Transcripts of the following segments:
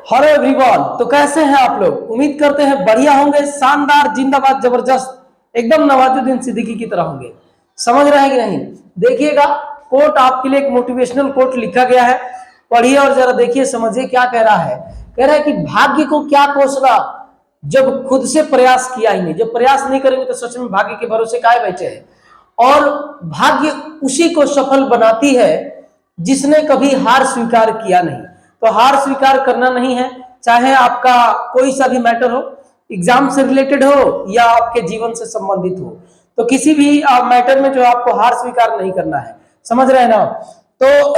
Hello everyone, तो कैसे हैं आप लोग। उम्मीद करते हैं बढ़िया होंगे, शानदार, जिंदाबाद, जबरदस्त, एकदम नवाजुद्दीन सिद्दीकी की तरह होंगे। समझ रहे हैं कि नहीं। देखिएगा, कोट आपके लिए एक मोटिवेशनल कोट लिखा गया है, पढ़िए और जरा देखिए, समझिए क्या कह रहा है। कह रहा है कि भाग्य को क्या कोसना जब खुद से प्रयास किया ही नहीं। जब प्रयास नहीं करेंगे तो सच में भाग्य के भरोसे काहे बैठे हैं। और भाग्य उसी को सफल बनाती है जिसने कभी हार स्वीकार किया नहीं। तो हार स्वीकार करना नहीं है, चाहे आपका कोई सा भी मैटर हो, एग्जाम से रिलेटेड हो या आपके जीवन से संबंधित हो, तो किसी भी मैटर में जो आपको हार स्वीकार नहीं करना है। समझ रहे हैं ना। तो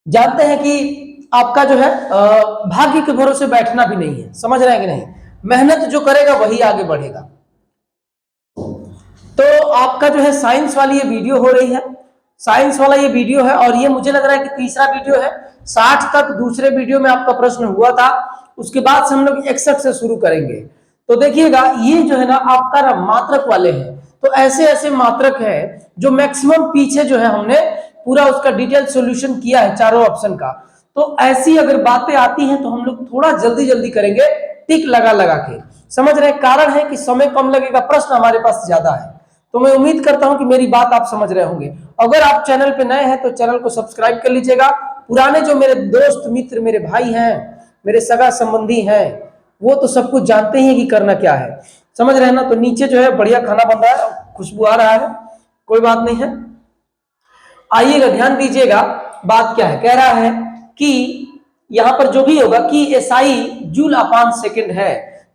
जानते हैं कि आपका जो है भाग्य के भरोसे बैठना भी नहीं है। समझ रहे हैं कि नहीं। मेहनत जो करेगा वही आगे बढ़ेगा। तो आपका जो है साइंस वाली ये वीडियो हो रही है, साइंस वाला ये वीडियो है, और ये मुझे लग रहा है कि तीसरा वीडियो है। 60 तक दूसरे वीडियो में आपका प्रश्न हुआ था, उसके बाद से हम लोग 61 से शुरू करेंगे। तो देखिएगा, ये जो है ना आपका ना मात्रक वाले हैं। तो ऐसे ऐसे मात्रक है जो मैक्सिमम पीछे जो है हमने पूरा उसका डिटेल सॉल्यूशन किया है चारों ऑप्शन का। तो ऐसी अगर बातें आती हैं तो हम लोग थोड़ा जल्दी जल्दी करेंगे, टिक लगा लगा के। समझ रहे हैं, कारण है कि समय कम लगेगा, प्रश्न हमारे पास ज्यादा है। तो मैं उम्मीद करता हूं कि मेरी बात आप समझ रहे होंगे। अगर आप चैनल पे नए हैं तो चैनल को सब्सक्राइब कर लीजिएगा। पुराने जो मेरे दोस्त मित्र, मेरे भाई हैं, मेरे सगा संबंधी हैं, वो तो सब कुछ जानते ही हैं कि करना क्या है। समझ रहे हैं ना। तो नीचे जो है बढ़िया खाना बन रहा है, खुशबू आ रहा है, कोई बात नहीं है। आइएगा, ध्यान दीजिएगा, बात क्या है। कह रहा है कि यहां पर जो भी होगा कि एसआई जूल अपान सेकंड है।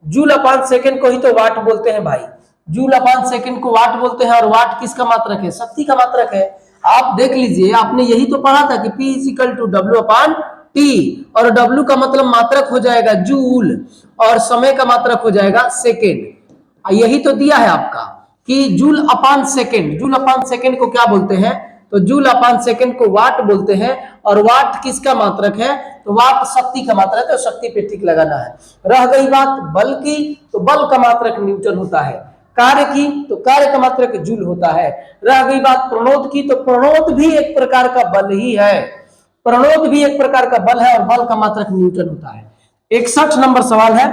जूल अपान सेकंड को ही तो वाट बोलते हैं भाई। जूल अपान सेकंड को वाट बोलते हैं, और वाट किसका मात्रक है? शक्ति का मात्रक है। आप देख लीजिए, आपने यही तो पढ़ा था कि P equal to W upon T, और डब्ल्यू का मतलब मात्रक हो जाएगा जूल, और समय का मात्रक हो जाएगा सेकेंड। यही तो दिया है आपका कि जूल अपान सेकेंड। जूल अपान सेकेंड को क्या बोलते हैं? तो जूल अपान सेकेंड को वाट बोलते हैं, और वाट किसका मात्रक है? तो वाट शक्ति का मात्रक है, तो शक्ति पे टिक लगाना है। रह गई बात बल की, तो बल का मात्रक न्यूटन होता है। कार्य की, तो कार्य का मात्रक जूल होता है। रह गई बात प्रणोद की, तो प्रणोद भी एक प्रकार का बल ही है। प्रणोद भी एक प्रकार का बल है, और बल का मात्रक न्यूटन होता है। 61 नंबर सवाल है।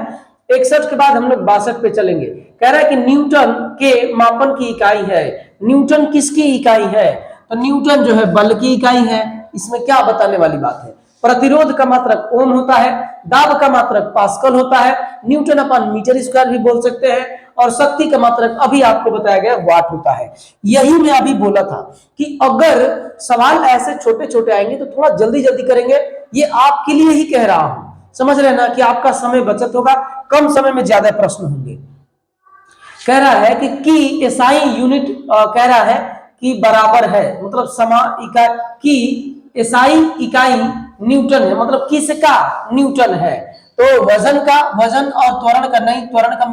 61 के बाद हम लोग 62 पे चलेंगे। कह रहा है कि न्यूटन के मापन की इकाई है। न्यूटन किसकी इकाई है? तो न्यूटन जो है बल की इकाई है। इसमें क्या बताने वाली बात है। प्रतिरोध का मात्रक ओम होता है, दाब का मात्रक पास्कल होता है, न्यूटन अपन मीटर स्क्वायर भी बोल सकते हैं, और शक्ति का मात्रक अभी आपको बताया गया वाट होता है। यही मैं अभी बोला था कि अगर सवाल ऐसे छोटे छोटे आएंगे तो थोड़ा जल्दी जल्दी करेंगे। ये आपके लिए ही कह रहा हूं, समझ रहे ना, कि आपका समय बचत होगा, कम समय में ज्यादा प्रश्न होंगे। कह रहा है कि एसआई यूनिट कह रहा है कि बराबर है, मतलब समान इकाई की एसआई इकाई न्यूटन है, मतलब किसका? न्यूटन है। तो वजन का, वजन और त्वरण का नहीं, त्वरण का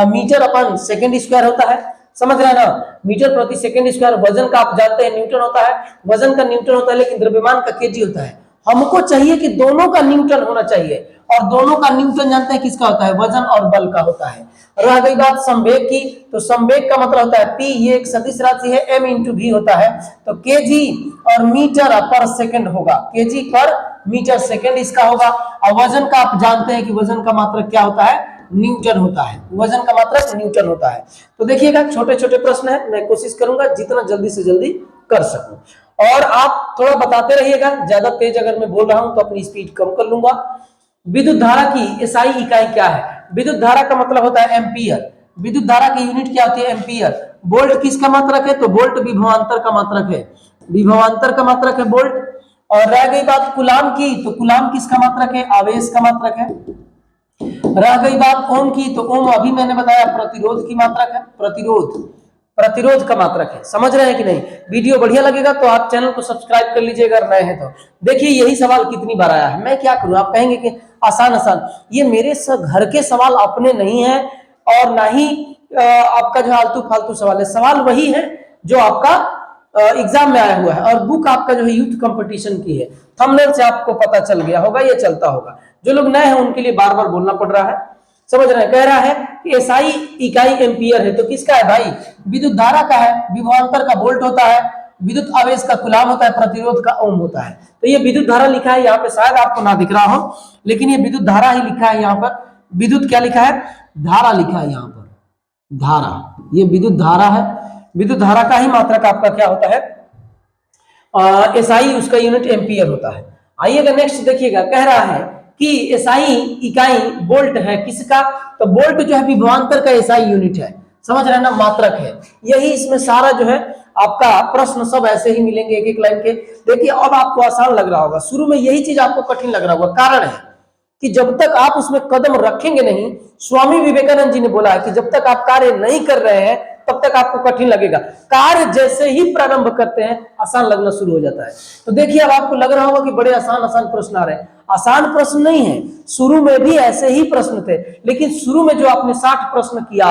मीटर अपन सेकेंड स्क्वायर होता है। समझ रहे हैं ना, मीटर प्रति सेकेंड स्क्वायर। वजन का आप जानते हैं न्यूटन होता है, वजन का न्यूटन होता है, लेकिन द्रव्यमान का केजी होता है। हमको चाहिए कि दोनों का न्यूटन होना चाहिए, और दोनों का न्यूटन जानते हैं किसका होता है? वजन और बल का होता है। रह गई बात संवेग की, तो संवेग का मतलब होता है पी, ये एक सदिश राशि है, एम इंटू भी होता है, तो केजी और मीटर पर सेकंड होगा, केजी पर मीटर सेकंड इसका होगा। और वजन का आप जानते हैं कि वजन का मात्रक क्या होता है? न्यूटन होता है। वजन का मात्रक न्यूटन होता है। तो देखिएगा, छोटे छोटे प्रश्न है, मैं कोशिश करूंगा जितना जल्दी से जल्दी कर सकूं, और आप थोड़ा बताते रहिएगा। ज्यादा तेज अगर मैं बोल रहा हूं तो अपनी स्पीड कम कर लूंगा। विद्युत धारा की एसआई इकाई क्या है? विद्युत धारा का मतलब होता है एम्पियर। विद्युत धारा की यूनिट क्या होती है? एम्पियर। वोल्ट किसका मात्रक है? तो वोल्ट विभवांतर का मात्रक है, विभवांतर का मात्रक है वोल्ट। और रह गई बात कूलाम की, तो कूलाम किसका मात्रक है? आवेश का मात्रक है। रह गई बात ओम की, तो ओम अभी मैंने बताया प्रतिरोध की मात्रक है, प्रतिरोध का मात्रक है। समझ रहे हैं कि नहीं। वीडियो बढ़िया लगेगा तो आप चैनल को सब्सक्राइब कर लीजिएगा अगर नए हैं तो। देखिए, यही सवाल कितनी बार आया है, मैं क्या करूं। आप कहेंगे कि आसान आसान, ये मेरे घर के सवाल अपने नहीं है, और ना ही आपका जो आलतू फालतू सवाल है। सवाल वही है जो आपका एग्जाम में आया हुआ है, और बुक आपका जो है यूथ कंपटीशन की है। थंबनेल से आपको पता चल गया होगा, ये चलता होगा। जो लोग नए हैं उनके लिए बार बार बोलना पड़ रहा है। समझ रहे हैं। कह रहा है कि एसआई इकाई एम्पियर है, तो किसका है भाई? विद्युत धारा का है। विभवांतर का वोल्ट होता है, विद्युत आवेश का कूलाम होता है, प्रतिरोध का ओम होता है। तो ये विद्युत धारा लिखा है यहाँ पे, शायद आपको ना दिख रहा हो, लेकिन ये विद्युत धारा ही लिखा है यहाँ पर। विद्युत क्या लिखा है, धारा लिखा है यहाँ पर, धारा, ये विद्युत धारा है। विद्युत धारा का ही मात्रक आपका क्या होता है, एसआई, उसका यूनिट एम्पियर होता है। आइएगा नेक्स्ट देखिएगा, कह रहा है कि एसआई इकाई वोल्ट है, किसका, तो वोल्ट जो है विभवांतर का एसआई यूनिट है, समझ रहे हैं ना, मात्रक है। यही इसमें सारा जो है आपका प्रश्न सब ऐसे ही मिलेंगे एक एक लाइन के। देखिए अब आपको आसान लग रहा होगा, शुरू में यही चीज आपको कठिन लग रहा होगा, कारण है कि जब तक आप उसमें कदम रखेंगे नहीं, स्वामी विवेकानंद जी ने बोला है कि जब तक आप कार्य नहीं कर रहे हैं तब तक आपको कठिन लगेगा, कार्य जैसे ही प्रारंभ करते हैं आसान लगना शुरू हो जाता है। तो देखिए अब आपको लग रहा होगा कि बड़े आसान आसान प्रश्न आ रहे हैं, आसान प्रश्न नहीं है, शुरू में भी ऐसे ही प्रश्न थे, लेकिन शुरू में जो आपने 60 प्रश्न किया,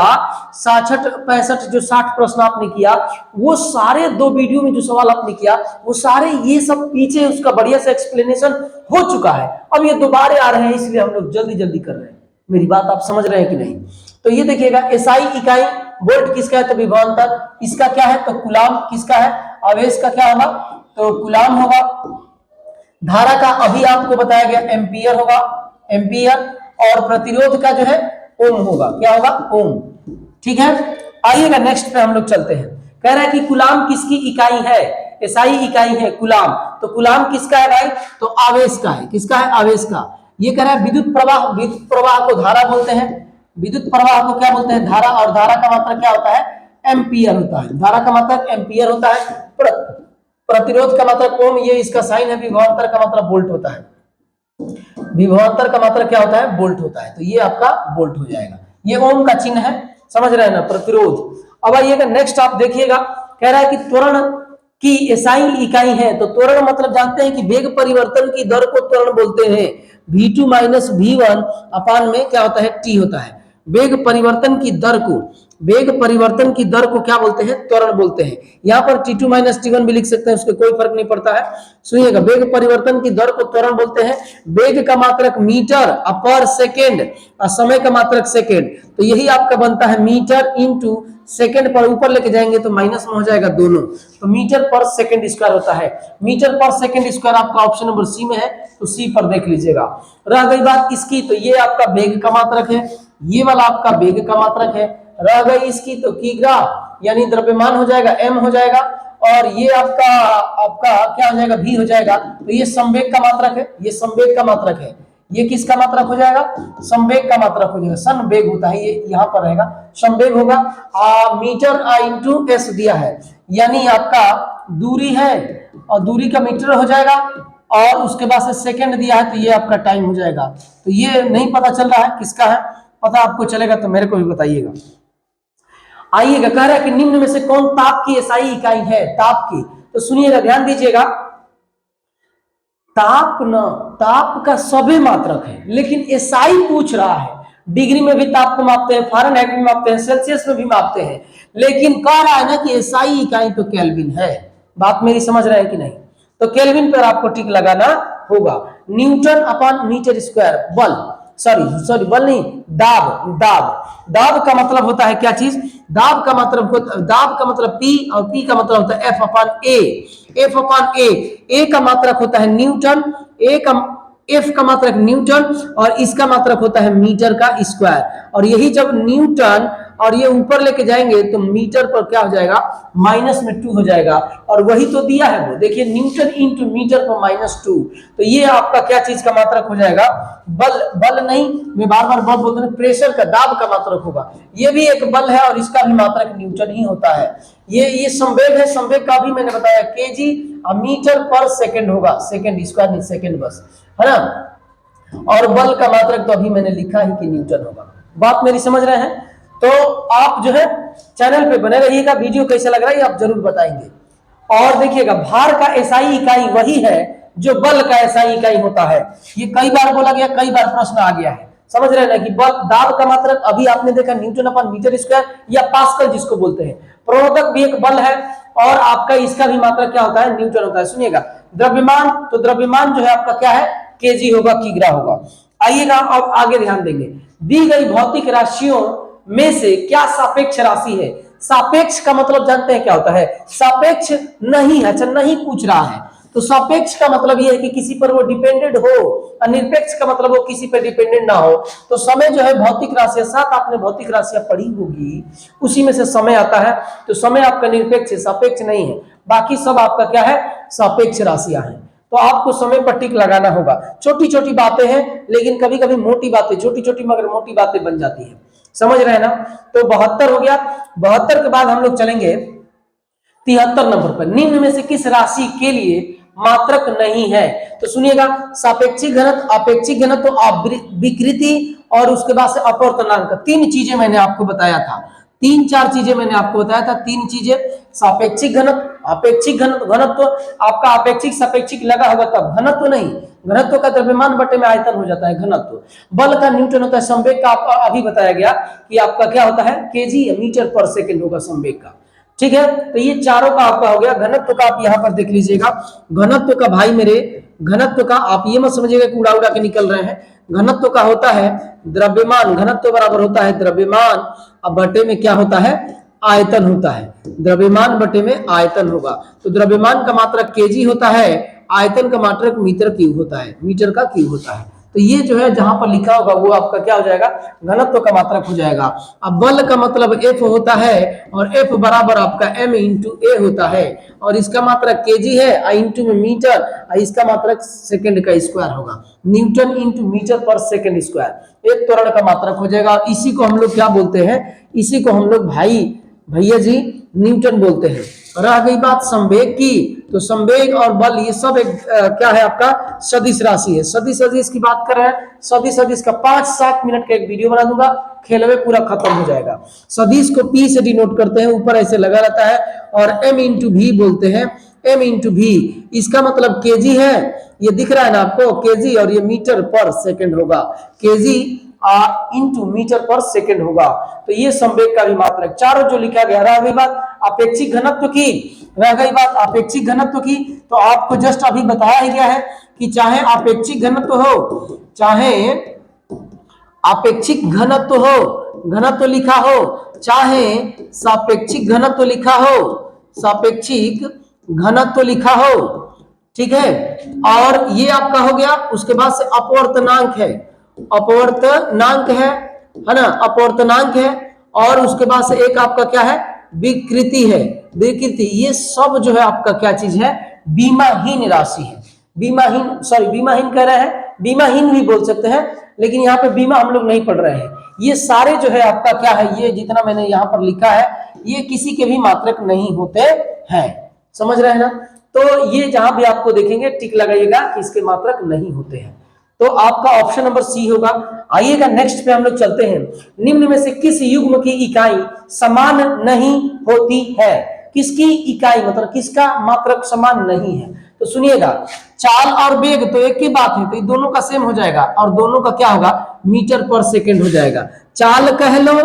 66 65 जो 60 प्रश्न आपने किया, वो सारे 2 वीडियो में जो सवाल आपने किया वो सारे ये सब पीछे उसका बढ़िया से एक्सप्लेनेशन हो चुका है। अब ये दोबारा आ रहे हैं, इसलिए हम लोग जल्दी जल्दी कर रहे हैं। मेरी बात आप समझ रहे हैं कि नहीं? तो ये देखिएगा, एसआई इकाई, वोल्ट किसका है तो विभवांतर, इसका क्या है तो कूलाम, किसका है आवेश का क्या होगा तो कूलाम होगा, धारा का अभी आपको बताया गया एम्पियर होगा, एम्पियर, और प्रतिरोध का जो है ओम होगा, क्या होगा ओम। ठीक है, आइएगा नेक्स्ट पे हम लोग चलते हैं। कह रहा है कि कूलाम किसकी इकाई है, एसआई इकाई है कूलाम, तो कूलाम किसका है भाई तो आवेश का है, किसका है आवेश का। ये कह रहा है विद्युत प्रवाह, विद्युत प्रवाह को धारा बोलते हैं, विद्युत प्रवाह को क्या बोलते हैं धारा, और धारा का मात्रक क्या होता है एम्पियर होता है, धारा का मात्रक एम्पियर होता है, प्रतिरोध का मात्रक ओम, ये इसका साइन है, विभवांतर का मात्रक वोल्ट होता है, विभवांतर का मात्रक क्या होता है वोल्ट होता है, तो ये आपका वोल्ट हो जाएगा, ये ओम का चिन्ह है, समझ रहे हैं ना प्रतिरोध। अब आइएगा नेक्स्ट आप देखिएगा, कह रहा है कि त्वरण की एसआई इकाई है, तो त्वरण मतलब जानते हैं कि वेग परिवर्तन की दर को त्वरण बोलते हैं, v2 माइनस v1 अपान में क्या होता है t होता है। वेग परिवर्तन की दर को, वेग परिवर्तन की दर को क्या बोलते हैं त्वरण बोलते हैं। यहाँ पर t2 माइनस t1 भी लिख सकते हैं, उसके कोई फर्क नहीं पड़ता है। सुनिएगा, वेग परिवर्तन की दर को त्वरण बोलते हैं, वेग का मात्रक मीटर पर सेकेंड और समय का मात्रक सेकेंड, तो यही आपका बनता है मीटर इंटू सेकेंड, पर ऊपर लेके जाएंगे तो माइनस में हो जाएगा दोनों, तो मीटर पर सेकेंड स्क्वायर होता है। मीटर पर सेकेंड स्क्वायर आपका ऑप्शन नंबर सी में है, तो सी पर देख लीजिएगा। रह गई बात इसकी, तो ये आपका वेग का मात्रक है, ये वाला आपका वेग का मात्रक है। रह गई इसकी तो किग्रा यानी द्रव्यमान हो जाएगा, एम हो जाएगा, और ये आपका आपका क्या हो जाएगा v हो जाएगा, तो ये संवेग का मात्रक है, ये संवेग का मात्रक है। ये किसका मात्रक हो जाएगा संवेग का मात्रक हो जाएगा, संवेग होता है ये यहाँ पर रहेगा, संवेग होगा। मीटर इंटू एस दिया है, यानी आपका दूरी है और दूरी का मीटर हो जाएगा, और उसके बाद से सेकंड दिया है, तो ये आपका टाइम हो जाएगा। तो ये नहीं पता चल रहा है किसका है, पता आपको चलेगा तो मेरे को भी बताइएगा। आइएगा, कह रहा है कि निम्न में से कौन ताप की एसआई इकाई है, ताप की, तो सुनिएगा ध्यान दीजिएगा, ताप न, ताप का सभी मात्रक है, लेकिन एसआई पूछ रहा है। डिग्री में भी ताप को मापते हैं, फारेनहाइट में मापते हैं, सेल्सियस में भी मापते हैं, लेकिन कह रहा है ना कि एसआई इकाई तो केल्विन है। बात मेरी समझ रहे हैं कि नहीं? तो केल्विन पर आपको टिक लगाना होगा। न्यूटन अपॉन मीटर स्क्वायर, बल, सॉरी बल नहीं, दाब, दाब, दाब का मतलब होता है क्या चीज, दाब का मतलब P, और P का मतलब होता है F upon A, F upon A का मात्रक होता है न्यूटन, F का मात्रक न्यूटन, और इसका मात्रक होता है मीटर का स्क्वायर, और यही जब न्यूटन और ये ऊपर लेके जाएंगे तो मीटर पर क्या हो जाएगा -2 हो जाएगा, और वही तो दिया है वो, देखिए न्यूटन इंटू मीटर पर -2, तो ये आपका क्या चीज का मात्रक हो जाएगा, बल नहीं, मैं बार बार बल बोलता हूं, प्रेशर का, दाब का मात्रक होगा। ये भी एक बल है और इसका भी मात्रक न्यूटन ही होता है। ये संवेग है, संवेग का भी मैंने बताया केजी मीटर पर सेकंड होगा, सेकंड स्क्वायर नहीं, सेकंड बस, है ना। और बल का मात्रक तो अभी मैंने लिखा ही कि न्यूटन होगा। बात मेरी समझ रहे हैं? तो आप जो है चैनल पे बने रहिएगा, वीडियो कैसा लग रहा है आप जरूर बताएंगे। और देखिएगा, भार का एसआई इकाई वही है जो बल का एसआई इकाई होता है। ये कई बार बोला गया, कई बार प्रश्न आ गया है, समझ रहे हैं ना, कि बल, दाब का मात्रक अभी आपने देखा न्यूटन अपॉन मीटर स्क्वायर या पास्कल जिसको बोलते हैं। प्रणोदक भी एक बल है, और आपका इसका भी मात्रक क्या होता है न्यूटन होता है। सुनिएगा, द्रव्यमान, तो द्रव्यमान जो है आपका क्या है केजी होगा, किग्रा होगा। आइएगा अब आगे ध्यान देंगे, दी गई भौतिक राशियों में से क्या सापेक्ष राशि है। सापेक्ष का मतलब जानते हैं क्या होता है? सापेक्ष नहीं है, अच्छा नहीं पूछ रहा है, तो सापेक्ष का मतलब यह है कि किसी पर वो डिपेंडेंट हो, और निरपेक्ष का मतलब वो किसी पर डिपेंडेंट ना हो। तो समय जो है भौतिक राशि, साथ आपने भौतिक राशियां पढ़ी होगी, उसी में से समय आता है। तो समय आपका निरपेक्ष है, सापेक्ष नहीं है, बाकी सब आपका क्या है? सापेक्ष राशियां हैं। तो आपको समय पर टिक लगाना होगा। छोटी छोटी बातें हैं, लेकिन कभी कभी मोटी बातें, छोटी छोटी मगर मोटी बातें बन जाती है, समझ रहे हैं ना? तो 72 हो गया। 72 के बाद हम लोग चलेंगे 73 नंबर पर। निम्न में से किस राशि के लिए मात्रक नहीं है? तो सुनिएगा, सापेक्षिक घनत्व, अपेक्षिक घनत्व, विकृति और उसके बाद से अपवर्तनांक। तीन चीजें मैंने आपको बताया था, तीन चार चीजें मैंने आपको बताया था, तीन चीजें, सापेक्षिक घनत्व, अपेक्षिक घनत्व, घनत्व आपका अपेक्षिक सापेक्षिक लगा होगा तब, घनत्व नहीं, घनत्व का द्रव्यमान बटे में आयतन हो जाता है घनत्व। बल का न्यूटन होता है, संवेग का आपका अभी बताया गया कि आपका क्या होता है? केजी मीटर पर सेकंड होगा संवेग का, ठीक है। तो ये चारों का आपका हो गया। घनत्व का आप यहां पर देख लीजिएगा, घनत्व का भाई मेरे, घनत्व का आप ये मत समझिएगा कि उड़ा उड़ा के निकल रहे हैं। घनत्व का होता है द्रव्यमान, घनत्व बराबर होता है द्रव्यमान, अब बटे में क्या होता है? आयतन होता है। द्रव्यमान बटे में आयतन होगा। तो द्रव्यमान का मात्रक केजी होता है, आयतन का मात्रक मीटर क्यूब होता है, मीटर का क्यूब होता है। तो ये जो है जहां पर लिखा होगा वो आपका क्या हो जाएगा? घनत्व का मात्रक हो जाएगा। अब बल का मतलब F होता है, और F बराबर आपका m इंटू ए होता है, और इसका मात्रक केजी है, इंटू में मीटर, इसका मात्रक सेकंड का स्क्वायर होगा, न्यूटन इंटू मीटर पर सेकंड स्क्वायर, एक त्वरण का मात्रक हो जाएगा। इसी को हम लोग क्या बोलते हैं? इसी को हम लोग भैया जी न्यूटन बोलते हैं। रह गई बात संवेग की, तो संवेग और बल ये सब एक क्या है? आपका सदिश राशि है। सदिश सदिश की बात कर रहे हैं, सदिश सदिश का 5-7 मिनट का एक वीडियो बना दूंगा, खेलवे पूरा खत्म हो जाएगा। सदिश को P से डिनोट करते हैं, ऊपर ऐसे लगा रहता है, और M इंटू भी बोलते हैं, M इंटू भी, इसका मतलब केजी है, ये दिख रहा है ना आपको केजी, और ये मीटर पर सेकंड होगा, केजी इंटू मीटर पर सेकंड होगा। तो ये संवेग का भी मात्रक। चारों जो लिखा गया। रह गई बात अपेक्षिक घनत्व की, रह गई बात अपेक्षिक घनत्व की, तो आपको जस्ट अभी बताया ही गया है कि चाहे अपेक्षिक घनत्व हो, चाहे अपेक्षिक घनत्व हो, घनत्व लिखा हो, चाहे सापेक्षिक घनत्व लिखा हो, सापेक्षिक घनत्व लिखा हो, ठीक है। और ये आपका हो गया। उसके बाद से अपवर्तनांक है, अपवर्तनांक है ना, अपवर्तनांक है, और उसके बाद से एक आपका क्या है? विकृति है, विकृति। ये सब जो है आपका क्या चीज है? बीमाहीन राशि है। बीमाहीन, सॉरी बीमाहीन कह रहे हैं, बीमाहीन भी बोल सकते हैं, लेकिन यहाँ पे बीमा हम लोग नहीं पढ़ रहे हैं। ये सारे जो है आपका क्या है? ये जितना मैंने यहाँ पर लिखा है, ये किसी के भी मात्रक नहीं होते हैं, समझ रहे हैं ना? तो ये जहां भी आपको देखेंगे टिक लगाइएगा कि इसके मात्रक नहीं होते हैं। तो आपका ऑप्शन नंबर सी होगा। आइएगा नेक्स्ट पे हम लोग चलते हैं। निम्न में से किस युग्म की इकाई समान नहीं होती है? किसकी इकाई मतलब किसका मात्रक समान नहीं है? तो सुनिएगा, चाल और वेग तो एक ही बात है, तो ये दोनों का सेम हो जाएगा, और दोनों का क्या होगा? मीटर पर सेकंड हो जाएगा। चाल कह लो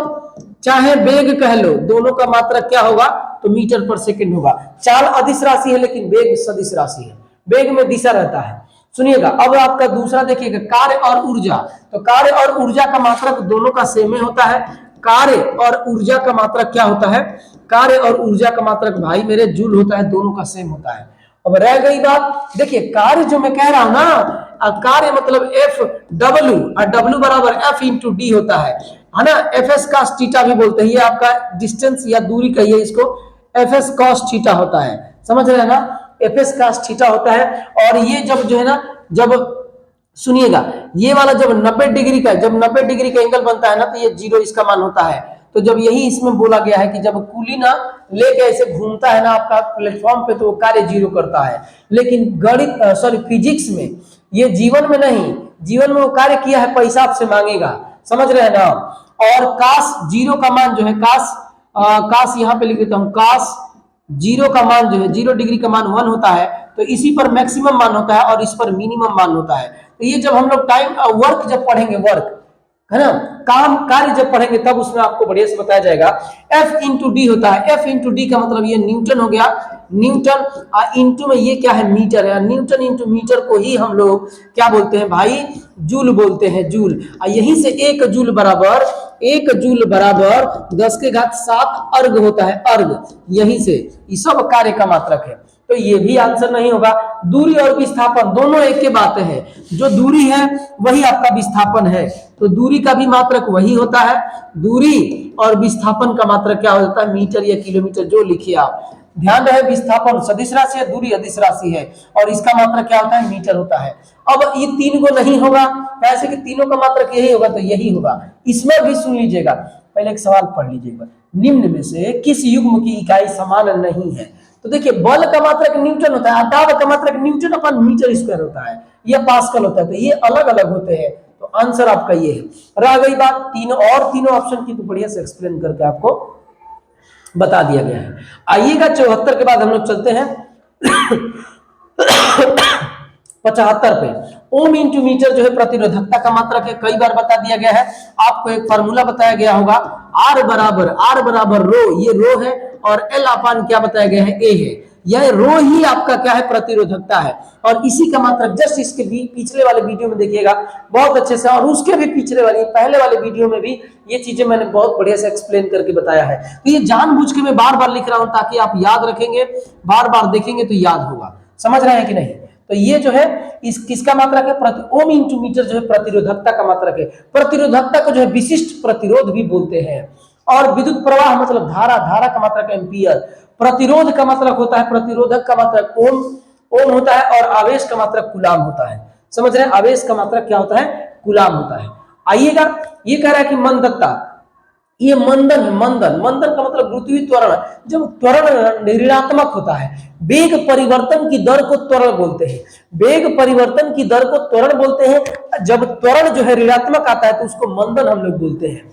चाहे वेग कह लो, दोनों का मात्रक क्या होगा? तो मीटर पर सेकंड होगा। चाल अदिश राशि है, लेकिन वेग सदिश राशि है, वेग में दिशा रहता है। सुनिएगा, अब आपका दूसरा देखिएगा, कार्य और ऊर्जा। तो कार्य और ऊर्जा का मात्रक दोनों का सेम ही होता है। कार्य और ऊर्जा का मात्रक क्या होता है? कार्य और ऊर्जा का मात्रक भाई मेरे जूल होता है, दोनों का सेम होता है। अब रह गई बात, देखिए कार्य जो मैं कह रहा हूं ना, कार्य मतलब एफ डब्ल्यू, और डब्ल्यू बराबर एफ इंटू डी होता है ना। एफ एस कॉस थीटा भी बोलते हैं, ये आपका डिस्टेंस या दूरी कहिए इसको, एफ एस कॉस थीटा होता है, समझ रहे हैं ना? एफ एस कॉस थीटा होता है। और ये जब जो है ना, जब सुनिएगा, ये वाला जब 90 डिग्री का, जब 90 डिग्री का एंगल बनता है ना, तो ये 0 इसका मान होता है। तो जब यही इसमें बोला गया है कि जब कुली ना लेके ऐसे घूमता है ना आपका प्लेटफॉर्म पे, तो वो कार्य 0 करता है। लेकिन गणित सॉरी फिजिक्स में, ये जीवन में नहीं, जीवन में वो कार्य किया है पैसा आपसे मांगेगा, समझ रहे हैं ना? और काश 0 का मान जो है, काश यहाँ पे लिख देता हूँ, काश 0 का मान जो है, 0 डिग्री का मान 1 होता है, तो इसी पर मैक्सिमम मान होता है और इस पर मिनिमम मान होता है। तो ये जब हम लोग टाइम वर्क जब पढ़ेंगे, वर्क है ना, काम कार्य जब पढ़ेंगे, तब उसमें आपको बढ़िया से बताया जाएगा। F इंटू डी होता है, F इंटू डी का मतलब ये न्यूटन हो गया, न्यूटन, इंटू में ये क्या है? मीटर है। न्यूटन इंटू मीटर को ही हम लोग क्या बोलते हैं भाई? जूल बोलते हैं, जूल। यहीं से 1 जूल बराबर 1 जूल बराबर 10⁷ अर्ग होता है, अर्ग, यहीं से ये सब कार्य का मात्रक है। तो ये भी आंसर नहीं होगा। दूरी और विस्थापन दोनों एक के बातें हैं, जो दूरी है वही आपका विस्थापन है, तो दूरी का भी मात्रक वही होता है। दूरी और विस्थापन का मात्रक क्या होता है, मीटर या किलोमीटर, जो लिखिए आप। ध्यान रहे विस्थापन सदिश राशि है, दूरी अदिश राशि है, और इसका मात्रक क्या होता है, मीटर होता है। अब ये तीन को नहीं होगा, ऐसे कि तीनों का मात्रक यही होगा, तो यही होगा। इसमें भी सुन लीजिएगा, पहले एक सवाल पढ़ लीजिएगा, निम्न में से किस युग्म की इकाई समान नहीं है। तो देखिए बल का मात्रक न्यूटन होता है, दाब का मात्रक न्यूटन अपन मीटर स्क्वायर होता है, यह पास्कल होता है, तो ये अलग अलग होते हैं। तो आंसर आपका ये है। रह गई बात तीनों ऑप्शन की, तो बढ़िया से एक्सप्लेन करके आपको बता दिया गया है। आइएगा 74 के बाद हम लोग चलते हैं 75 पे। ओम इंटू मीटर जो है प्रतिरोधकता का मात्रक है, कई बार बता दिया गया है। आपको एक फार्मूला बताया गया होगा, आर बराबर रो, ये रो है, और एल अपान क्या बताया गया है, ए है। यह रो ही आपका क्या है, प्रतिरोधकता है, और इसी का मात्रक जस्ट इसके भी पिछले वाले वीडियो में देखिएगा बहुत अच्छे से, और उसके भी पिछले वाले पहले वाले वीडियो में भी ये चीजें मैंने बहुत बढ़िया से एक्सप्लेन करके बताया है। तो ये जानबूझ के मैं बार बार लिख रहा हूं ताकि आप याद रखेंगे, बार बार देखेंगे तो याद होगा। समझ रहे हैं कि नहीं। तो ये जो है इस किसका मात्रक है, ओम इंटू मीटर जो है प्रतिरोधकता का मात्रक है। प्रतिरोधकता को जो है विशिष्ट प्रतिरोध भी बोलते हैं। और विद्युत प्रवाह मतलब धारा का मात्रक एम्पियर। प्रतिरोध का मात्रक होता है, प्रतिरोधक का मात्रक ओम होता है, और आवेश का मात्रक कूलाम होता है। समझ रहे हैं, आवेश का मात्रक क्या होता है, कूलाम होता है। आइएगा, ये कह रहा है कि मंदता, ये मंदन है, मंदन का मतलब गुरुत्वीय त्वरण। जब त्वरण ऋणात्मक होता है, वेग परिवर्तन की दर को त्वरण बोलते हैं, वेग परिवर्तन की दर को त्वरण बोलते हैं। जब त्वरण जो है ऋणात्मक आता है तो उसको मंदन हम लोग बोलते हैं।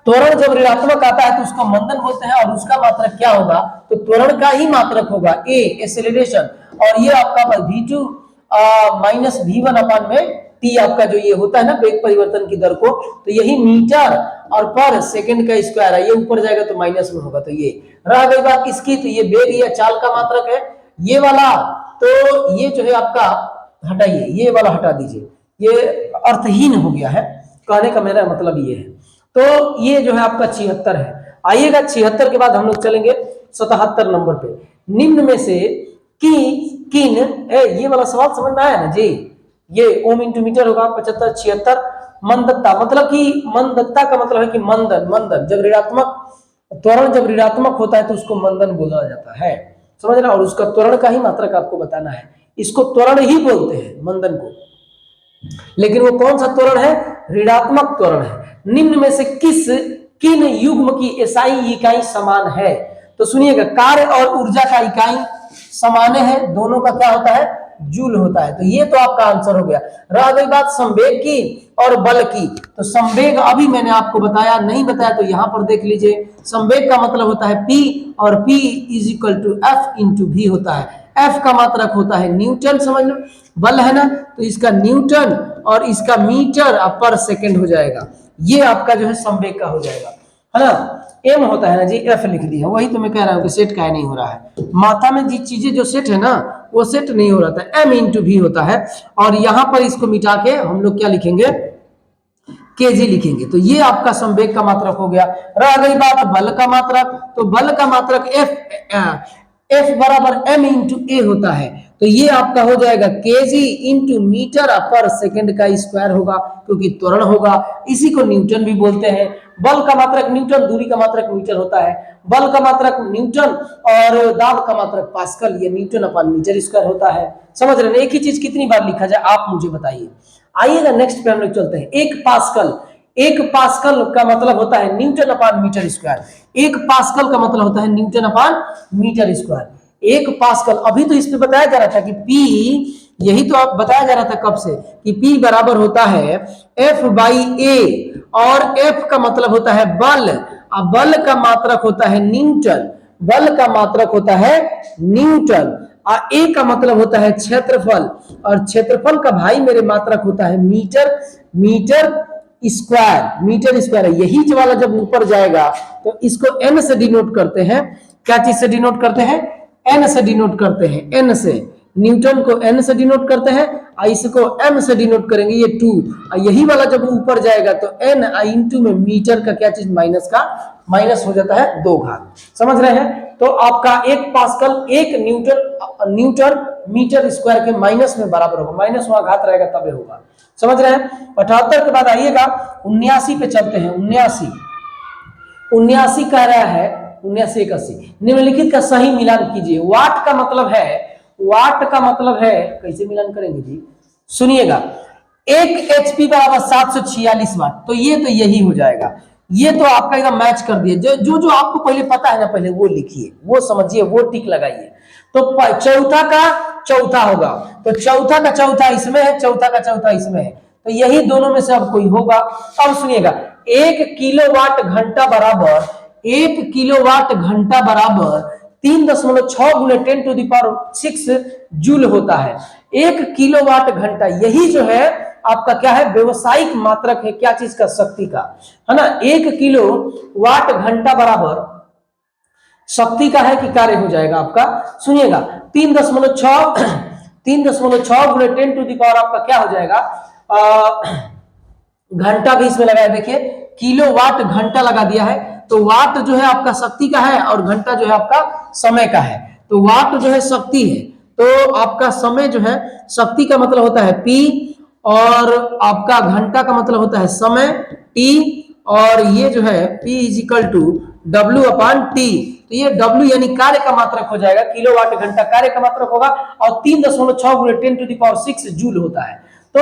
त्वरण जब ऋणात्मक आता है तो उसको मंदन बोलते हैं, और उसका मात्रक क्या होगा, तो त्वरण का ही मात्रक होगा ए, एक्सेलरेशन, और ये आपका v2 माइनस v1 अपान में टी आपका जो ये होता है ना वेग परिवर्तन की दर को, तो यही मीटर और पर सेकंड का स्क्वायर है, ये ऊपर जाएगा तो माइनस में होगा। तो ये रह गई बात इसकी, तो ये वेग या चाल का मात्रक है ये वाला। तो ये जो है आपका हटाइए, ये वाला हटा दीजिए, ये अर्थहीन हो गया है, कहने का मेरा मतलब ये है। तो ये जो है आपका 76 है। आइएगा 76 के बाद हम लोग चलेंगे 77 नंबर पे। निम्न में से किन ये वाला सवाल समझ में आया ना जी, ये ओम इंटू मीटर होगा 75 76। मंदता मतलब कि मंदता का मतलब है कि मंदन जब ऋणात्मक त्वरण जब ऋणात्मक होता है तो उसको मंदन बोला जाता है। समझ रहे, और उसका त्वरण का ही मात्रक आपको बताना है। इसको त्वरण ही बोलते हैं मंदन को, लेकिन वो कौन सा त्वरण है, ऋणात्मक त्वरण है। निम्न में से किन युग्म की एसआई इकाई समान है। तो सुनिएगा, कार्य और ऊर्जा का इकाई समान है, दोनों का क्या होता है, जूल होता है। तो ये तो आपका आंसर हो गया। रह गई बात संवेग की और बल की। तो संवेग अभी मैंने आपको बताया, नहीं बताया तो यहां पर देख लीजिए। संवेग का मतलब होता है P, और P is equal to F into V होता है। F का मात्रक होता है न्यूटन, समझ लो, बल है ना, तो इसका न्यूटन और इसका मीटर पर सेकंड हो जाएगा। ये आपका जो है संवेग का हो जाएगा, है ना। एम होता है ना जी, एफ लिख दिया, वही तो मैं कह रहा हूँ कि सेट का नहीं हो रहा है। माथा में जी चीजें जो सेट है ना वो सेट नहीं हो रहा था। एम इंटू भी होता है, और यहां पर इसको मिटा के हम लोग क्या लिखेंगे, केजी लिखेंगे। तो ये आपका संवेग का मात्रक हो गया। रह गई बात बल का मात्रक। तो बल का मात्रक एफ बराबर एम इंटू ए होता है। तो ये आपका हो जाएगा केजी इंटू मीटर पर सेकंड का स्क्वायर होगा, क्योंकि त्वरण होगा। इसी को न्यूटन भी बोलते हैं। बल का मात्रक न्यूटन, दूरी का मात्रक मीटर होता है। बल का मात्रक न्यूटन और दाब का मात्रक पास्कल, ये न्यूटन अपान मीटर स्क्वायर होता है। समझ रहे हैं, एक ही चीज कितनी बार लिखा जाए आप मुझे बताइए। आइएगा नेक्स्ट पे हम लोग चलते हैं। एक पास्कल का मतलब होता है न्यूटन अपान मीटर स्क्वायर। एक पास्कल का मतलब होता है न्यूटन अपान मीटर स्क्वायर। एक पास्कल, अभी तो इस पे बताया जा रहा था कि P, यही तो आप बताया जा रहा था कब से, कि P बराबर होता है F बाई A, और F का मतलब होता है बल, और बल का मात्रक होता है न्यूटन, बल का मात्रक होता है न्यूटन, और A का मतलब होता है क्षेत्रफल, और क्षेत्रफल का भाई मेरे मात्रक होता है मीटर स्क्वायर। यही वाला जब ऊपर जाएगा तो इसको n से डिनोट करते हैं। क्या चीज से डिनोट करते हैं, n से डिनोट करते हैं, n से। न्यूटन को n से डिनोट करते हैं और इसको m से डिनोट करेंगे, ये 2, और यही वाला जब ऊपर जाएगा तो n इंटू में मीटर का क्या चीज माइनस हो जाता है 2 घात। समझ रहे हैं? तो आपका 1 पास्कल 1 न्यूटन मीटर स्क्वायर के माइनस में बराबर होगा, माइनस वहां घात रहेगा तबे होगा। समझ रहे हैं? 78 के बाद आइएगा 79 पे चलते हैं। 79 कह रहा है 79 81। निम्नलिखित का सही मिलान कीजिए। वाट का मतलब है कैसे मिलान करेंगे जी, सुनिएगा। 1 HP बराबर 746 वाट, तो यही हो जाएगा। ये तो आपका एकदम मैच कर दिए। जो आपको पहले पता है ना, पहले वो लिखिए, वो समझिए, वो टिक लगाइए। तो चौथा का चौथा होगा, तो चौथा का चौथा इसमें है, चौथा का चौथा इसमें है, तो यही दोनों में से अब कोई होगा। अब सुनिएगा, 1 किलोवाट घंटा बराबर 3.6 गुणे 10⁶ जूल होता है। 1 किलोवाट घंटा, यही जो है आपका क्या है, व्यवसायिक मात्रक है क्या चीज का, शक्ति का, है ना। 1 किलोवाट घंटा बराबर शक्ति का है कि कार्य हो जाएगा आपका। सुनिएगा, 3.6 गुणे 10⁻, आपका क्या हो जाएगा, घंटा भी इसमें लगाया, देखिए किलोवाट घंटा लगा दिया है, तो वाट जो है आपका शक्ति का है और घंटा जो है आपका समय का है। तो वाट जो है शक्ति है, तो आपका समय जो है, शक्ति का मतलब होता है P, और आपका घंटा का मतलब होता है समय T, और ये जो है P = W/T। तो ये W यानी कार्य का मात्रक हो जाएगा, किलोवाट घंटा कार्य का मात्रक होगा, और 3.6 गुणे 10⁶ जूल होता है। तो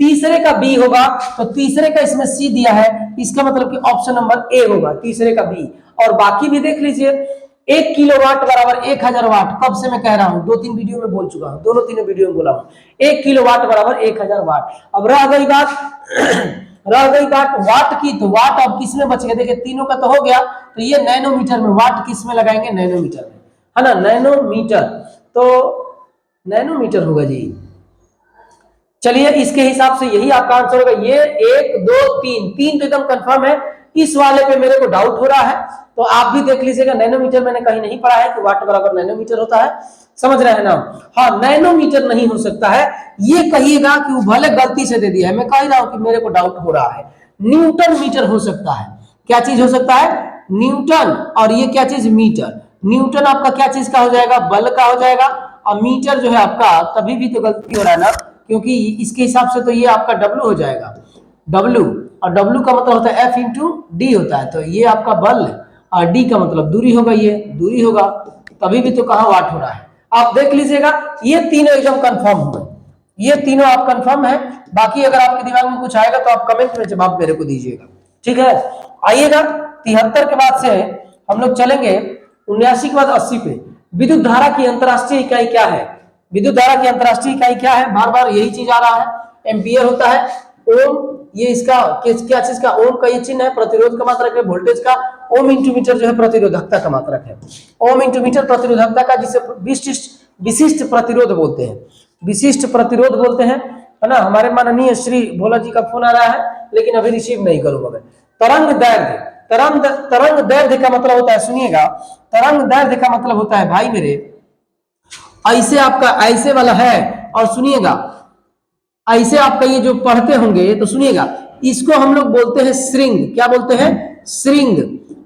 तीसरे का B होगा, तो तीसरे का इसमें C दिया है, इसका मतलब कि ऑप्शन नंबर A होगा, तीसरे का B। और बाकी भी देख लीजिए, 1 किलोवाट बराबर 1000 वाट, कब से मैं कह रहा हूं, 2-3 वीडियो में बोल चुका हूं, दोनों तीनों वीडियो में बोला हूं, 1 किलोवाट बराबर 1000 वाट। अब रह गई बात वाट की, तो वाट अब किस में बच गया, देखिए तीनों का तो हो गया, तो ये नैनोमीटर में, वाट किस में लगाएंगे, नैनोमीटर में, है ना, नैनोमीटर, तो नैनोमीटर होगा जी। चलिए, इसके हिसाब से यही आपका आंसर होगा। ये 1 2 3 तो एकदम कंफर्म है। इस वाले पे मेरे को डाउट हो रहा है, तो आप भी देख लीजिएगा, नैनोमीटर मैंने कहीं नहीं पढ़ा है कि वाट बराबर नैनोमीटर होता है। समझ रहे हैं ना? हाँ, नैनोमीटर नहीं हो सकता है, ये कहिएगा कि वो भले गलती से दे दिया है, मैं कह रहा हूं कि मेरे को डाउट हो रहा है। न्यूटन मीटर हो सकता है। क्या चीज हो सकता है? न्यूटन। और ये क्या चीज? मीटर। न्यूटन आपका क्या चीज का हो जाएगा? बल का हो जाएगा। और मीटर जो है आपका, तभी भी तो गलती हो रहा है ना, क्योंकि इसके हिसाब से तो ये आपका W हो जाएगा, W, और W का मतलब होता है F × D होता है, तो ये आपका बल, और D का मतलब दूरी होगा, ये दूरी होगा, तभी भी तो कहाँ वाट हो रहा है। आप देख लीजिएगा, ये तीनों एकदम कंफर्म हुए, ये तीनों आप कंफर्म है। बाकी अगर आपके दिमाग में कुछ आएगा तो आप कमेंट में जवाब मेरे को दीजिएगा, ठीक है। आइएगा 73 के बाद से हम लोग चलेंगे 79 के बाद 80 पे। विद्युत धारा की अंतरराष्ट्रीय इकाई क्या है? विद्युत धारा की अंतरराष्ट्रीय इकाई क्या है? बार बार यही चीज आ रहा है, एम्पियर होता है। ओम, ये इसका क्या चीज का, ओम का ये चिन्ह है, प्रतिरोध का मात्रक है, वोल्टेज का। ओम इंटू मीटर जो है प्रतिरोधकता का मात्रक है, ओम इंटू मीटर प्रतिरोधकता का, जिसे विशिष्ट प्रतिरोध बोलते हैं, विशिष्ट प्रतिरोध बोलते हैं, है ना। हमारे माननीय श्री भोला जी का फोन आ रहा है, लेकिन अभी रिसीव नहीं करूंगा मैं। तरंग दैर्ध्य का मतलब होता है, सुनिएगा, तरंग दैर्ध्य का मतलब होता है भाई मेरे, ऐसे आपका ऐसे वाला है, और सुनिएगा ऐसे आपका ये जो पढ़ते होंगे तो सुनिएगा, इसको हम लोग बोलते हैं श्रृंग। क्या बोलते हैं? श्रृंग,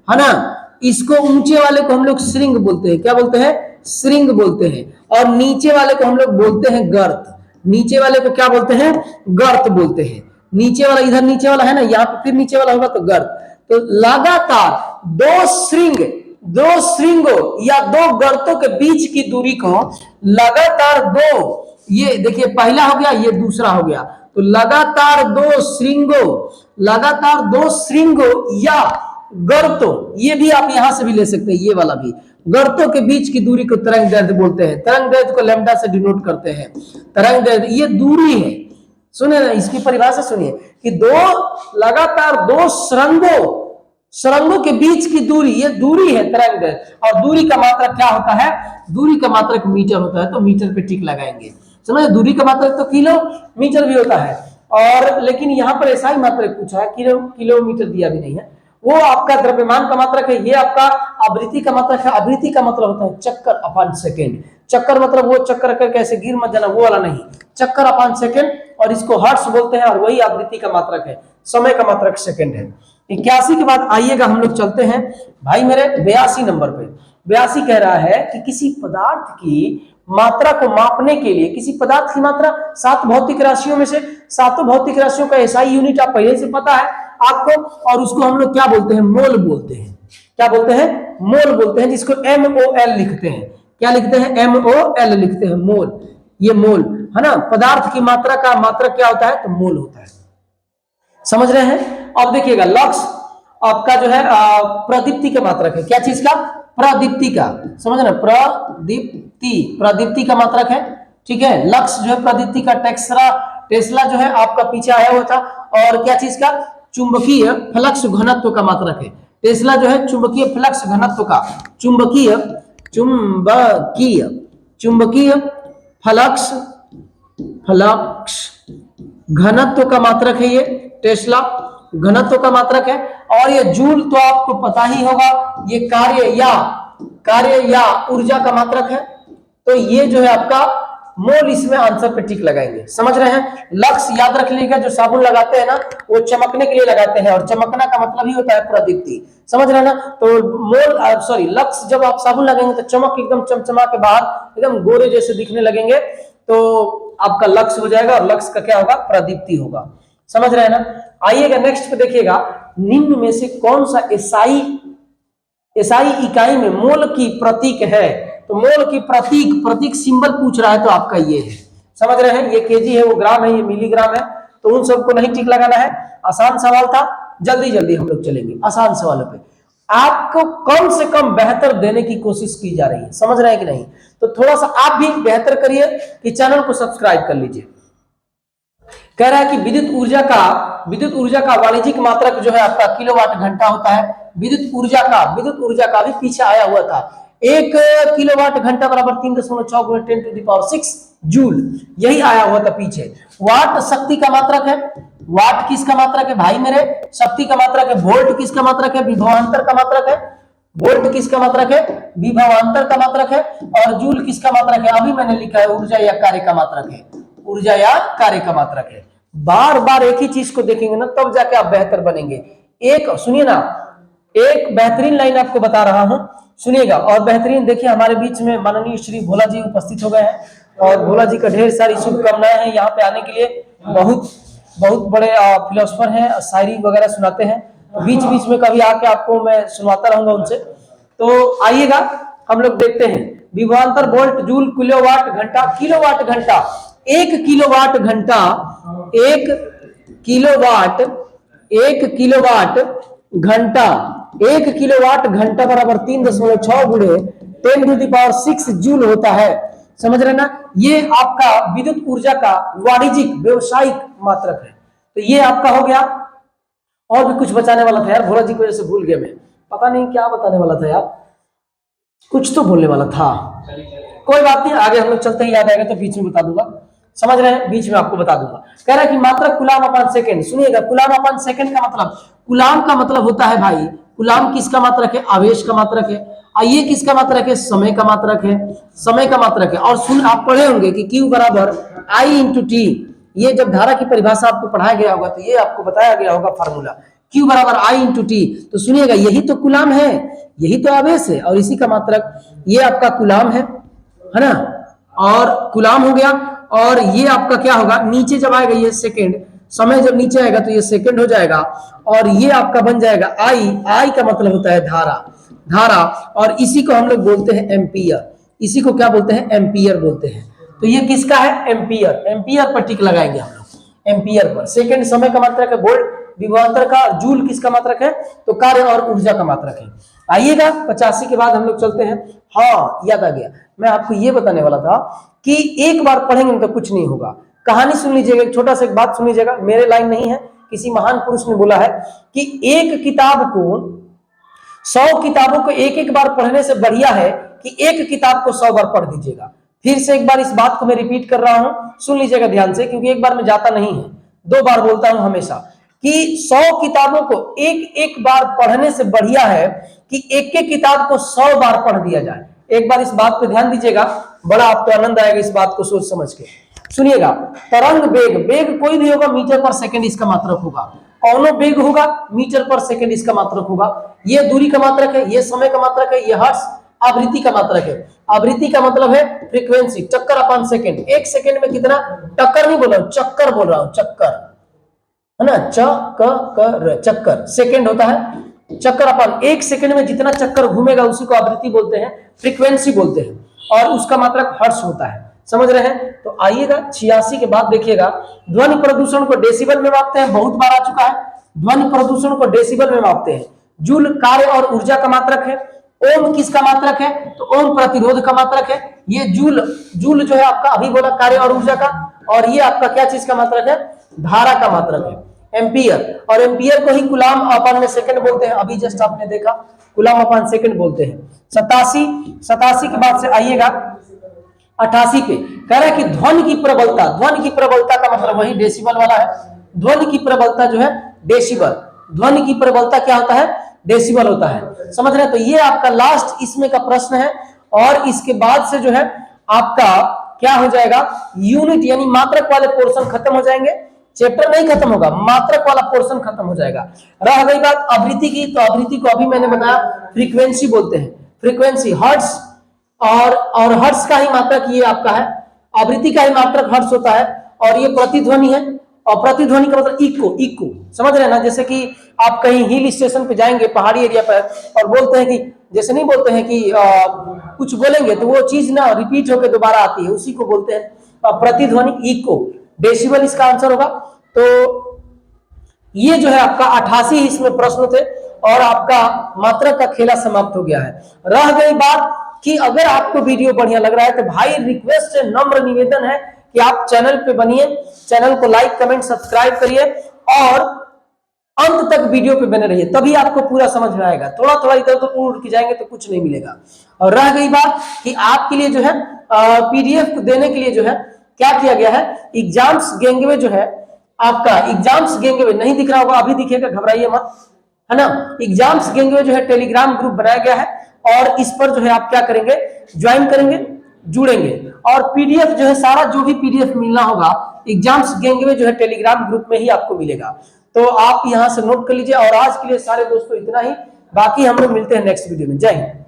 है ना। इसको ऊंचे वाले को हम लोग श्रृंग बोलते हैं। क्या बोलते हैं? श्रृंग बोलते हैं। और नीचे वाले को हम लोग बोलते हैं गर्त। नीचे वाले को क्या बोलते हैं? गर्त बोलते हैं। नीचे वाला, इधर नीचे वाला है ना, यहाँ पे फिर नीचे वाला होगा तो गर्त। तो लगातार दो श्रृंगों या दो गर्तों के बीच की दूरी को लगातार दो, ये देखिए पहला हो गया, ये दूसरा हो गया, तो लगातार दो श्रृंगों या गर्तों, ये भी आप यहां से भी ले सकते हैं, ये वाला भी, गर्तों के बीच की दूरी को तरंग दैर्ध्य बोलते हैं। तरंग दैर्ध्य को लैम्डा से डिनोट करते हैं। तरंग दैर्ध्य ये दूरी है, सुने ना, इसकी परिभाषा सुनिए कि लगातार दो सुरंगों के बीच की दूरी, ये दूरी है तरंग दैर्ध्य। और दूरी का मात्रक क्या होता है? दूरी का मात्रक मीटर होता है, तो मीटर पे टिक लगाएंगे। समझ, दूरी का मात्रक तो किलोमीटर भी होता है, और लेकिन यहाँ पर ऐसा ही मात्रक पूछा है, किलोमीटर दिया भी नहीं है। वो आपका द्रव्यमान का मात्रक है, ये आपका आवृत्ति का मात्रक है। आवृत्ति का मतलब होता है चक्कर अपॉन सेकेंड। चक्कर मतलब वो चक्कर करके ऐसे गिर मत जाना, वो वाला नहीं, चक्कर अपॉन सेकेंड, और इसको हर्ट्ज बोलते हैं, और वही आवृत्ति का मात्रक है। समय का मात्रक सेकेंड है। 81 के बाद आइएगा हम लोग चलते हैं भाई मेरे 82 नंबर पे। 82 कह रहा है कि किसी पदार्थ की मात्रा को मापने के लिए, किसी पदार्थ की मात्रा 7 भौतिक राशियों में से 7 भौतिक राशियों का एसआई यूनिट आप पहले से पता है आपको, और उसको हम लोग क्या बोलते हैं, मोल बोलते हैं। क्या बोलते हैं, मोल बोलते हैं, जिसको MOL लिखते हैं। क्या लिखते हैं, MOL लिखते हैं, मोल। ये मोल है ना, पदार्थ की मात्रा का मात्रक क्या होता है, तो मोल होता है। समझ रहे हैं। अब देखिएगा लक्स आपका जो है प्रदीप्ति का मात्रक है। क्या चीज का, प्रदीप्ति का, समझ रहे, प्रदीप्ति, प्रदीप्ति का मात्रक है। ठीक है, लक्स जो है प्रदीप्ति का। टेस्ला जो है आपका पीछे आया हुआ था, और क्या चीज का, चुंबकीय फ्लक्स घनत्व का मात्रक है। टेस्ला जो है चुंबकीय फ्लक्स घनत्व का, चुंबकीय चुंबकीय चुंबकीय फ्लक्स घनत्व का मात्रक है। ये टेस्ला घनत्व का मात्रक है। और ये जूल तो आपको पता ही होगा, ये कार्य या ऊर्जा का मात्रक है। तो ये जो है आपका मोल, इसमें आंसर पे टिक लगाएंगे। समझ रहे हैं। लक्स याद रख लीजिएगा, जो साबुन लगाते हैं ना वो चमकने के लिए लगाते हैं, और चमकना का मतलब ही होता है प्रदीप्ति। समझ रहे हैं ना। तो मोल सॉरी लक्स, जब आप साबुन लगाएंगे तो चमक एकदम चमचमा के बाद एकदम गोरे जैसे दिखने लगेंगे, तो आपका लक्स हो जाएगा, और लक्स का क्या होगा, प्रदीप्ति होगा। समझ रहे हैं ना। आइएगा नेक्स्ट पे देखिएगा, निम्न में से कौन सा एसआई इकाई में मोल की प्रतीक है। तो मोल की प्रतीक सिंबल पूछ रहा है, तो आपका ये है। समझ रहे हैं। ये केजी है, वो ग्राम है, ये मिलीग्राम है, तो उन सबको नहीं टिक लगाना है। आसान सवाल था, जल्दी हम लोग चलेंगे आसान सवालों पे। आपको कम से कम बेहतर देने की कोशिश की जा रही है। समझ रहे हैं कि नहीं। तो थोड़ा सा आप भी बेहतर करिए कि चैनल को सब्सक्राइब कर लीजिए। कह रहा है कि विद्युत ऊर्जा का वाणिज्यिक मात्रक जो है आपका किलोवाट घंटा होता है। विद्युत ऊर्जा का भी पीछे आया हुआ था। 1 किलोवाट घंटा बराबर 3.6 × 10⁶ जूल, यही आया हुआ था पीछे। वाट शक्ति का मात्रक है। वाट किसका मात्रक है भाई मेरे, शक्ति का मात्रक है। वोल्ट किसका मात्रक है, विभवांतर का मात्रक है। वोल्ट किसका मात्रक है, विभवांतर का मात्रक है। और जूल किसका मात्रक है, अभी मैंने लिखा है, ऊर्जा या कार्य का मात्रक है। ऊर्जा या कार्य का मात्रक है। बार बार एक ही चीज को देखेंगे ना, तब जाके आप बेहतर बनेंगे। एक सुनिए ना, एक बेहतरीन लाइन आपको बता रहा हूं, सुनिएगा। और बेहतरीन देखिए, हमारे बीच में माननीय श्री भोला जी उपस्थित हो गए हैं, और भोला जी का ढेर सारी शुभकामनाएं हैं यहाँ पे आने के लिए। बहुत बड़े फिलोसफर हैं, शायरी वगैरह सुनाते हैं। बीच बीच में कभी आके आपको मैं सुनाता रहूंगा उनसे। तो आइएगा हम लोग देखते हैं। विभवांतर, वोल्ट, जूल, किलोवाट घंटा। किलोवाट घंटा, 1 किलोवाट घंटा, 1 किलोवाट घंटा, 1 किलोवाट घंटा बराबर 3.6 × 10⁶ जूल होता है। समझ रहे ना। ये आपका विद्युत ऊर्जा का वाणिज्यिक व्यवसायिक मात्रक है। तो ये आपका हो गया। और भी कुछ बचाने वाला था यार, भोला जी की वजह से भूल गया मैं, पता नहीं क्या बताने वाला था यार, कुछ तो बोलने वाला था। कोई बात नहीं, आगे हम लोग चलते ही याद आएगा तो बीच में बता दूंगा। समझ रहे हैं, बीच में आपको बता दूंगा। कह रहा है कि मात्रक कूलाम अपॉन सेकंड। सुनिएगा, कूलाम अपॉन सेकंड का मतलब, कूलाम का मतलब होता है भाई, कूलाम किसका मात्रक है, आवेश का मात्रक है। और ये किसका मात्रक है, समय का मात्रक है। समय का मात्रक है। और सुन, आप पढ़े होंगे कि Q बराबर I × T। ये जब धारा की परिभाषा आपको पढ़ाया गया होगा तो ये आपको बताया गया होगा फार्मूला, Q बराबर I × T। तो सुनिएगा, यही तो कूलाम है, यही तो आवेश है, और इसी का मात्रक ये आपका कूलाम है ना। और कूलाम हो गया। और ये आपका क्या होगा, नीचे जब आएगा ये सेकंड, समय जब नीचे आएगा तो ये सेकंड हो जाएगा। और ये आपका बन जाएगा I का मतलब होता है धारा। और इसी को हम लोग बोलते हैं एम्पियर। इसी को क्या बोलते हैं, एम्पियर बोलते हैं। तो ये किसका है, एम्पियर पर टिक लगाएंगे हम लोग, एम्पियर पर। सेकंड समय का मात्रक है, वोल्ट विभवांतर का, और जूल किसका मात्रक है, तो कार्य और ऊर्जा का मात्रक है। आइएगा 85 के बाद हम लोग चलते हैं। हाँ, याद आ गया, मैं आपको ये बताने वाला था कि एक बार पढ़ेंगे तो कुछ नहीं होगा। कहानी सुन लीजिएगा, एक छोटा सा एक बात सुन लीजिएगा, मेरे लाइन नहीं है, किसी महान पुरुष ने बोला है कि एक किताब को 100 किताबों को एक बार पढ़ने से बढ़िया है कि एक किताब को 100 बार पढ़ दीजिएगा। फिर से एक बार इस बात को मैं रिपीट कर रहा हूं, सुन लीजिएगा ध्यान से, क्योंकि एक बार में जाता नहीं है, 2 बार बोलता हूं हमेशा। कि 100 किताबों को एक एक बार पढ़ने से बढ़िया है कि एक एक किताब को 100 बार पढ़ दिया जाए। एक बार इस बात पे ध्यान दीजिएगा, बड़ा आपको आनंद आएगा इस बात को सोच समझ के। सुनिएगा, तरंग वेग, वेग कोई भी होगा मीटर पर सेकंड इसका मात्रक होगा, कौनो वेग होगा मीटर पर सेकंड इसका मात्रक होगा। ये दूरी का मात्रक है, ये समय का मात्रक है, ये हर्ट्ज आवृत्ति का मात्रक है। आवृत्ति का मतलब है फ्रीक्वेंसी, चक्कर अपॉन सेकंड। एक सेकंड में कितना, टक्कर नहीं बोल रहा हूं, चक्कर बोल रहा हूं, चक्कर है ना, चक्कर सेकंड होता है। चक्कर अपन एक सेकंड में जितना चक्कर घूमेगा उसी को आवृत्ति बोलते हैं, फ्रीक्वेंसी बोलते हैं, और उसका मात्रक हर्ट्ज होता है। समझ रहे हैं? तो आइएगा 86 के बाद देखिएगा, ध्वनि प्रदूषण को डेसिबल में मापते हैं, बहुत बार आ चुका है। ध्वनि प्रदूषण को डेसिबल में मापते हैं। जूल कार्य और ऊर्जा का मात्रक है। ओम किसका मात्रक है? तो ओम प्रतिरोध का मात्रक है। ये जूल जो है आपका अभी बोला कार्य और ऊर्जा का, और ये आपका क्या चीज का मात्रक है? धारा का मात्रक है। एम्पियर, और एम्पियर को ही कूलाम अपॉन में सेकंड बोलते हैं, अभी जस्ट आपने देखा कूलाम अपॉन सेकंड बोलते हैं। 87 के बाद से आइएगा 88 पे, कह रहा है कि ध्वनि की प्रबलता, ध्वनि की प्रबलता का मतलब वही डेसिबल वाला है। ध्वनि की प्रबलता जो है डेसिबल, ध्वनि की प्रबलता क्या होता है? डेसिबल होता है। समझ रहे हैं? तो ये आपका लास्ट इसमें का प्रश्न है, और इसके बाद से जो है आपका क्या हो जाएगा, यूनिट यानी मात्रक वाले पोर्शन खत्म हो जाएंगे। चैप्टर नहीं खत्म होगा, मात्रक वाला पोर्शन खत्म हो जाएगा। रह गई बात आवृत्ति की, तो आवृत्ति को अभी मैंने बताया फ्रीक्वेंसी बोलते हैं। फ्रीक्वेंसी हर्ट्ज, और हर्ट्ज का ही मात्रक ये आपका है, आवृत्ति का ही मात्रक हर्ट्ज होता है, और ये प्रतिध्वनि है। और प्रतिध्वनि का मतलब इको, समझ रहे हैं ना? जैसे कि आप कहीं हिल स्टेशन पे जाएंगे, पहाड़ी एरिया पर, और बोलते हैं कि, जैसे नहीं बोलते हैं कि कुछ बोलेंगे तो वो चीज ना रिपीट होकर दोबारा आती है, उसी को बोलते हैं प्रतिध्वनि, इको। डेसिबल इसका आंसर होगा। तो ये जो है आपका 88 इसमें प्रश्न थे, और आपका मात्रक का खेला समाप्त हो गया है। रह गई बात कि अगर आपको वीडियो बढ़िया लग रहा है तो भाई रिक्वेस्ट है, नम्र निवेदन है कि आप चैनल पे बनिए, चैनल को लाइक कमेंट सब्सक्राइब करिए, और अंत तक वीडियो पे बने रहिए, तभी आपको पूरा समझ में आएगा। थोड़ा थोड़ा इधर उधर उड़ के जाएंगे तो कुछ नहीं मिलेगा। और रह गई बात कि आपके लिए जो है पीडीएफ देने के लिए जो है क्या किया गया है, एग्जाम्स गेंगवे जो है आपका, एग्जाम्स गेंगवे नहीं दिख रहा होगा, अभी दिखेगा, घबराइए मत, है ना। एग्जाम्स गेंगवे जो है टेलीग्राम ग्रुप बनाया गया है, और इस पर जो है आप क्या करेंगे, ज्वाइन करेंगे, जुड़ेंगे, और पीडीएफ जो है सारा जो भी पीडीएफ मिलना होगा एग्जाम्स गेंगवे जो है टेलीग्राम ग्रुप में ही आपको मिलेगा। तो आप यहां से नोट कर लीजिए। और आज के लिए सारे दोस्तों इतना ही, बाकी हम लोग मिलते हैं नेक्स्ट वीडियो में। जय हिंद।